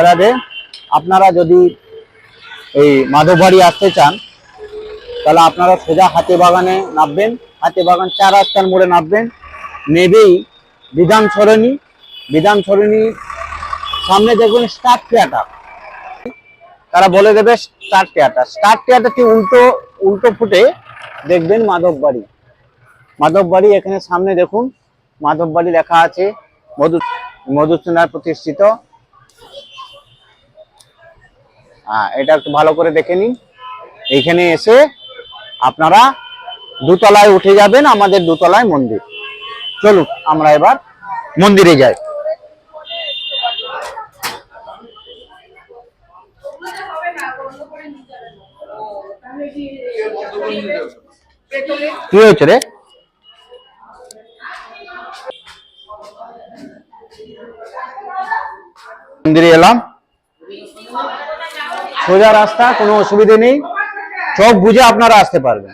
রাধে। আপনারা যদি এই মাধববাড়ি আসতে চান তাহলে আপনারা সোজা হাতিবাগানে নামবেন, হাতিবাগান 4 রাস্তার মোড়ে নামবেন, নেবেই বিধান সরণি, বিধান সরণির সামনে দেখবেন স্টার থিয়েটার, তারা বলে দেবে স্টার থিয়েটার, স্টার থিয়েটারটি উল্টো উল্টো ফুটে দেখবেন মাধববাড়ি। মাধববাড়ি এখানে সামনে দেখুন মাধববাড়ি লেখা আছে, মধুসূদন প্রতিষ্ঠিত। এটা একটু ভালো করে দেখে নিন। এইখানে এসে আপনারা দোতলায় উঠে যাবেন, আমাদের দোতলায় মন্দির। চলুন আমরা এবার মন্দিরে যাই। কি হয়েছে রে? মন্দিরে এলাম, সোজা রাস্তা, কোনো অসুবিধে নেই, চোখ বুঝে আপনারা আসতে পারবেন।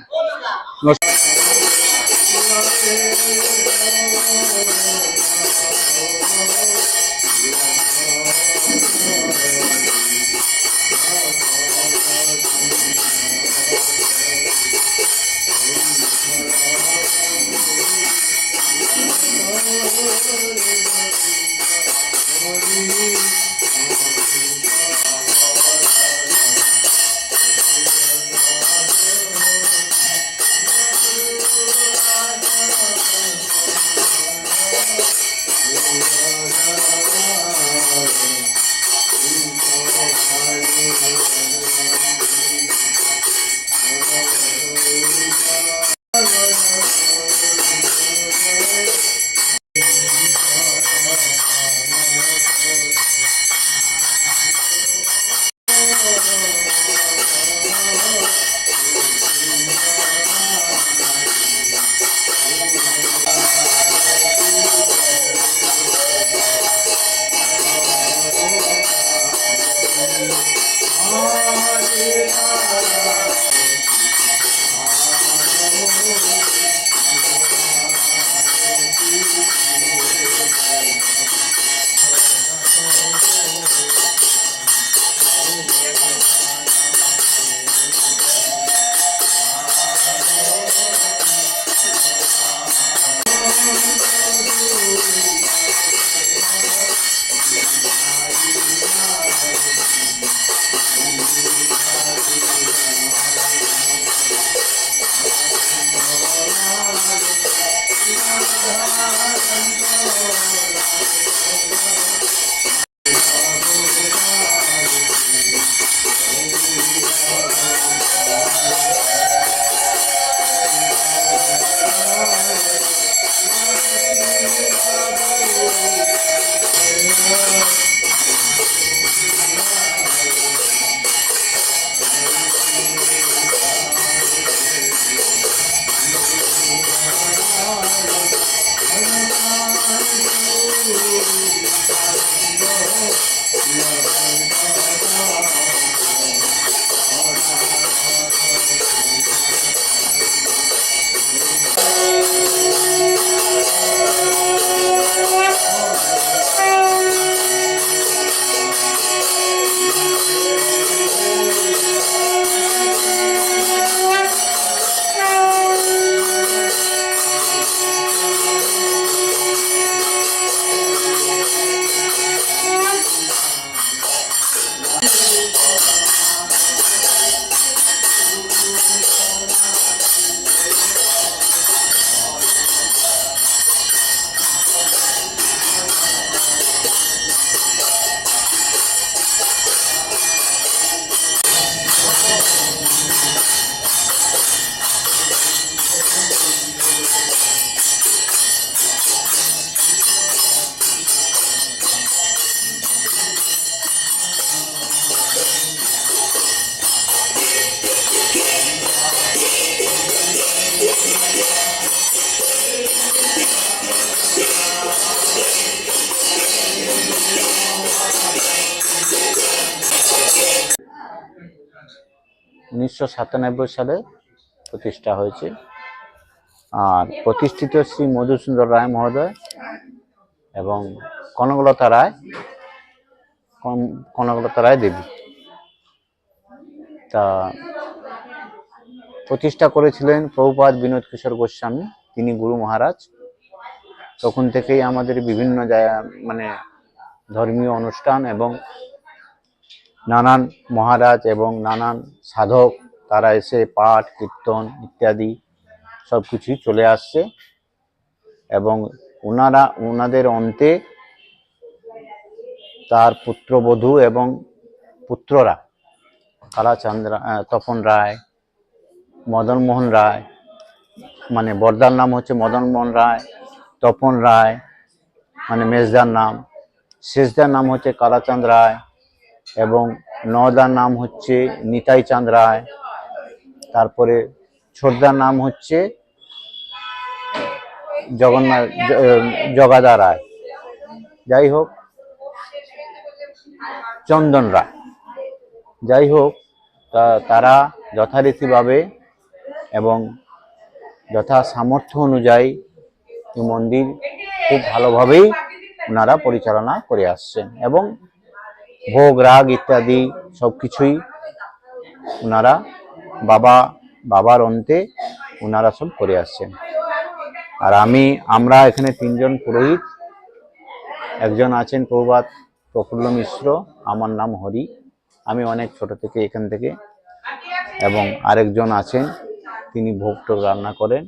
উনিশশো 97 সালে প্রতিষ্ঠা হয়েছে। আর প্রতিষ্ঠিত শ্রী মধুসূদন রায় মহোদয় এবং কনকলতা রায় কনকলতা রায় দেবী। তা প্রতিষ্ঠা করেছিলেন প্রভুপাদ বিনোদ কিশোর গোস্বামী, তিনি গুরু মহারাজ। তখন থেকেই আমাদের বিভিন্ন মানে ধর্মীয় অনুষ্ঠান এবং নানান মহারাজ এবং নানান সাধক তারা এসে পাঠ কীর্তন ইত্যাদি সব কিছুই চলে আসছে। এবং ওনাদের অন্তে তার পুত্রবধূ এবং পুত্ররা কালাচাঁদ তপন রায়, মদন মোহন রায়, মানে বড়দার নাম হচ্ছে মদন মোহন রায়, তপন রায় মানে মেজদার নাম, শেষদার নাম হচ্ছে কালাচাঁদ রায় এবং নদার নাম হচ্ছে নিতাই চাঁদ রায়, তারপরে ছোটদার নাম হচ্ছে জগাদা রায়, যাই হোক চন্দন রায়, যাই হোক তারা যথারীতিভাবে এবং যথা সামর্থ্য অনুযায়ী মন্দির খুব ভালোভাবেই ওনারা পরিচালনা করে আসছেন এবং ভোগ রাগ ইত্যাদি সবকিছুই ওনারা বাবার অন্তে ওনারা সব করে আসছেন। আর আমরা এখানে 3 জন পুরোহিত, একজন আছেন প্রভুপাদ প্রফুল্ল মিশ্র, আমার নাম হরি, আমি অনেক ছোট থেকে এখান থেকে, এবং আরেকজন আছেন তিনি ভোগ টোগ রান্না করেন।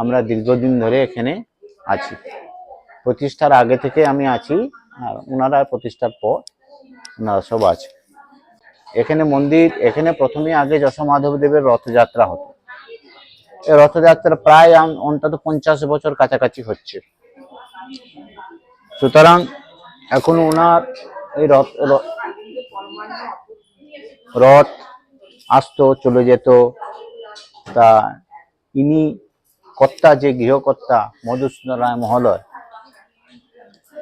আমরা দীর্ঘদিন ধরে এখানে আছি, প্রতিষ্ঠার আগে থেকে আমি আছি আর ওনারা প্রতিষ্ঠার পর ওনারা সব আছে এখানে। এখানে প্রথমে আগে যশোমাধব দেবের রথযাত্রা হতো। এই রথযাত্রা প্রায় অন্তত 50 বছর কাছাকাছি হচ্ছে। সুতরাং এখন ওনার এই রথ আসতো চলে যেত। তা ইনি কর্তা, যে গৃহকর্তা মধুসূদন রায় মহোদয়,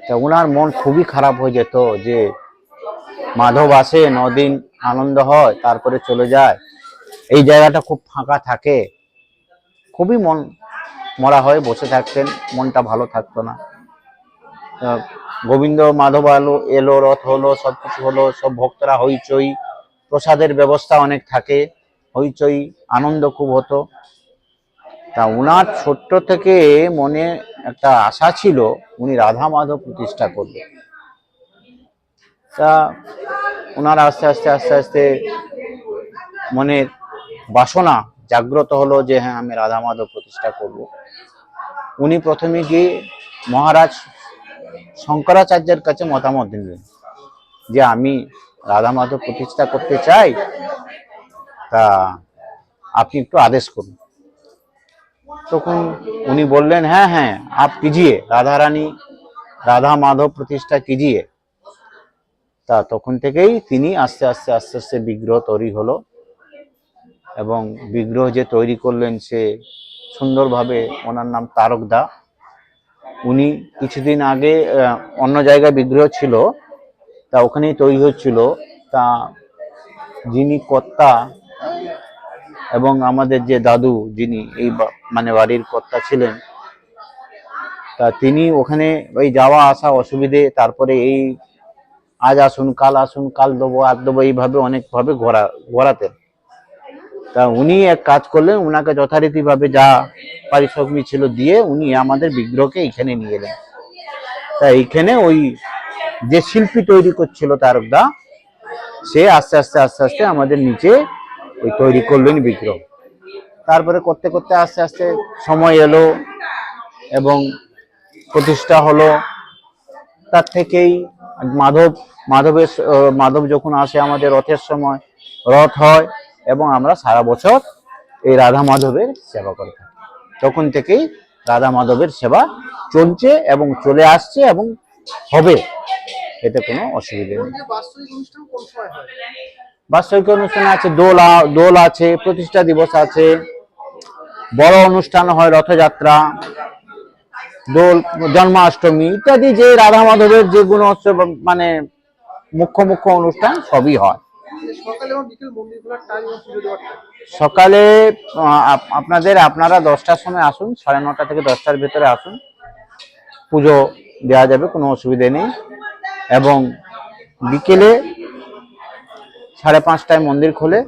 তা ওনার মন খুবই খারাপ হয়ে যেত যে মাধব আসে 9 দিন আনন্দ হয় তারপরে চলে যায়, এই জায়গাটা খুব ফাঁকা থাকে, খুবই মন মরা হয়ে বসে থাকতেন, মনটা ভালো থাকতো না। গোবিন্দ মাধব এলো, রথ হলো, সবকিছু হলো, সব ভক্তরা হইচই, প্রসাদের ব্যবস্থা অনেক থাকে, হইচই আনন্দ খুব হতো। তা উনার ছোট্ট থেকে মনে একটা আশা ছিল উনি রাধা মাধব প্রতিষ্ঠা করবে। তা ওনার আস্তে আস্তে আস্তে আস্তে মনের বাসনা জাগ্রত হলো যে হ্যাঁ আমি রাধা মাধব প্রতিষ্ঠা করব। উনি প্রথমে গিয়ে মহারাজ শঙ্করাচার্যের কাছে মতামত দিলেন যে আমি রাধা মাধব প্রতিষ্ঠা করতে চাই, তা আপনি একটু আদেশ করুন। তখন উনি বললেন হ্যাঁ হ্যাঁ আপ कीजिए, রাধা মাধব প্রতিষ্ঠা कीजिए। তা তখন থেকেই তিনি আস্তে আস্তে আস্তে আস্তে বিগ্রহ তৈরি হলো এবং বিগ্রহ যে তৈরি করলেন সে সুন্দরভাবে, ওনার নাম তারকদা। উনি কিছুদিন আগে অন্য জায়গায় বিগ্রহ ছিল, তা ওখানেই তৈরি হচ্ছিল। তা যিনি কর্তা এবং আমাদের যে দাদু যিনি এই মানে বাড়ির কর্তা ছিলেন, তা তিনি ওখানে ওই যাওয়া আসা অসুবিধে, তারপরে এই আজ আসুন কাল দেবো আজ দেবো এইভাবে অনেকভাবে ঘোরাতেন। তা উনি এক কাজ করলেন, উনাকে যথারীতিভাবে যা পারিশ্রমিক ছিল দিয়ে উনি আমাদের বিগ্রহকে এখানে নিয়ে এলেন। তা এইখানে ওই যে শিল্পী তৈরি করছিল তারকদা, সে আস্তে আস্তে আস্তে আস্তে আমাদের নিচে ওই তৈরি করলেন বিগ্রহ। তারপরে করতে করতে আস্তে আস্তে সময় এলো এবং প্রতিষ্ঠা হলো। তার থেকেই মাধব যখন আসে আমাদের রথের সময়, রথ হয় এবং আমরা সারা বছর এই রাধা মাধবের সেবা করে থাকি। তখন থেকেই রাধা মাধবের সেবা চলছে এবং চলে আসছে এবং হবে, এতে কোনো অসুবিধা নেই। বাৎসরিক অনুষ্ঠান আছে, দোল আছে, প্রতিষ্ঠা দিবস আছে, বড় অনুষ্ঠান হয় রথযাত্রা, দোল, জন্মাষ্টমী ইত্যাদি, যে রাধা মাধবের যেগুলো মানে মুখ্য অনুষ্ঠান সবই হয়। সকালে আপনারা 10টার সময় আসুন, 9:30 থেকে 10টার ভেতরে আসুন, পুজো দেওয়া যাবে, কোনো অসুবিধা নেই। এবং বিকেলে 5:30টায় মন্দির খোলে,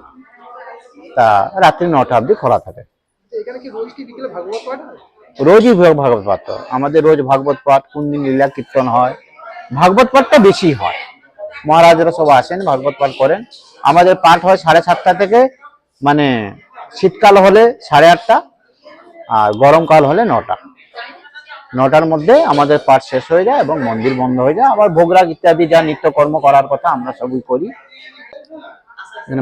তা রাত্রি 9টা অবধি খোলা থাকে। এখানে কি রোজ কি বিকেলে ভাগবত পাঠ হয়? রোজই ভাগবত পাঠ হয় আমাদের, রোজ ভাগবত পাঠ, কোন দিন লীলা কীর্তন হয়। ভাগবত পাঠটা বেশি হয়, মহারাজরা সব আসেন ভাগবত পাঠ করেন। আমাদের পাঠ হয় 7:30 থেকে, মানে শীতকাল হলে 8:30, আর গরমকাল হলে 9টার মধ্যে আমাদের পাঠ শেষ হয়ে যায় এবং মন্দির বন্ধ হয়ে যায়। আবার ভোগরাগ ইত্যাদি যা নিত্যকর্ম করার কথা আমরা সবই করি।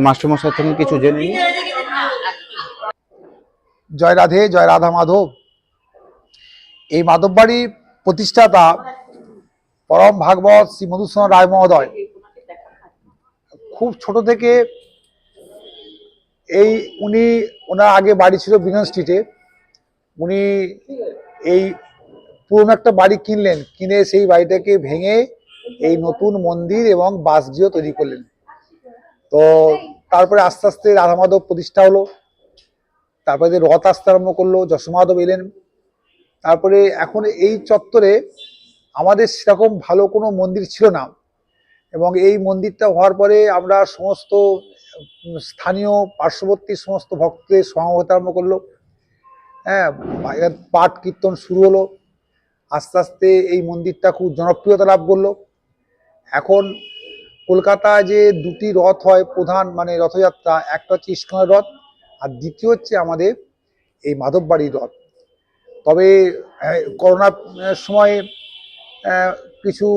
মাস্টারমশাই থেকে কিছু জেনে নিই। জয় রাধে, জয় রাধা মাধব। এই মাধববাড়ির প্রতিষ্ঠাতা পরম ভাগবত শ্রী মধুসূদন রায় মহোদয় খুব ছোট থেকে ওনার আগে বাড়ি ছিল বিনয় স্ট্রিটে। উনি এই পুরনো একটা বাড়ি কিনলেন, কিনে সেই বাড়িটাকে ভেঙে এই নতুন মন্দির এবং বাসগৃহ তৈরি করলেন। তো তারপরে আস্তে আস্তে রাধা মাধব প্রতিষ্ঠা হলো, তারপরে রথ আসতে আরম্ভ করলো, যশোমাধব এলেন। তারপরে এখন এই চত্বরে আমাদের সেরকম ভালো কোনো মন্দির ছিল না, এবং এই মন্দিরটা হওয়ার পরে আমরা সমস্ত স্থানীয় পার্শ্ববর্তী সমস্ত ভক্তদের সমাগম হতে আরম্ভ করলো। হ্যাঁ, পাঠ কীর্তন শুরু হলো। আস্তে আস্তে এই মন্দিরটা খুব জনপ্রিয়তা লাভ করলো। এখন কলকাতায় যে দুটি রথ হয় প্রধান, মানে রথযাত্রা, একটা হচ্ছে ইস্কনের রথ, আর দ্বিতীয় হচ্ছে আমাদের এই মাধববাড়ির রথ। তবে করোনার সময় কিছু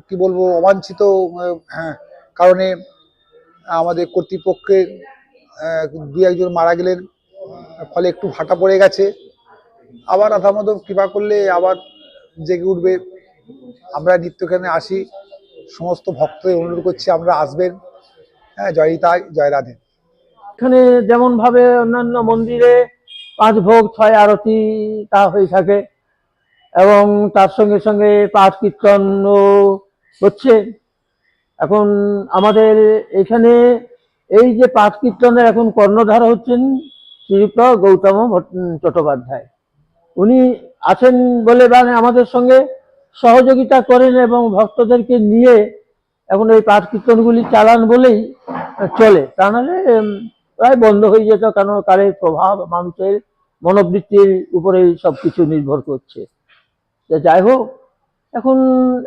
কি বলবো, অবাঞ্ছিত কারণে আমাদের কর্তৃপক্ষের 2-1 জন মারা গেলেন, ফলে একটু ভাটা পড়ে গেছে। আবার রাধা মাধব কৃপা করলে আবার জেগে উঠবে। আমরা নিত্যখানে আসি, সমস্ত ভক্তদের অনুরোধ করছি আমরা আসবেন। হ্যাঁ, জয় তাই, জয় রাধে। এখানে যেমন ভাবে অন্যান্য মন্দিরে 5 ভোগ 6 আরতি তা হয়ে থাকে, এবং তার সঙ্গে সঙ্গে পাঠ কীর্তনও হচ্ছে। এখন আমাদের এখানে এই যে পাঠ কীর্তনের এখন কর্ণধার হচ্ছেন শ্রীযুক্ত গৌতম চট্টোপাধ্যায়। উনি আছেন বলে মানে আমাদের সঙ্গে সহযোগিতা করেন এবং ভক্তদেরকে নিয়ে এখন এই পাঠ কীর্তনগুলি চালান বলেই চলে, তা নাহলে প্রায় বন্ধ হয়ে যেত, কারণ কালের প্রভাব মানুষের মনোবৃত্তির উপরেই সবকিছু নির্ভর করছে। যাই হোক, এখন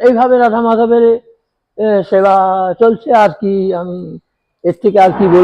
এইভাবে রাধা মাধবের সেবা চলছে। আর কি আমি এর থেকে আর কি বলবো।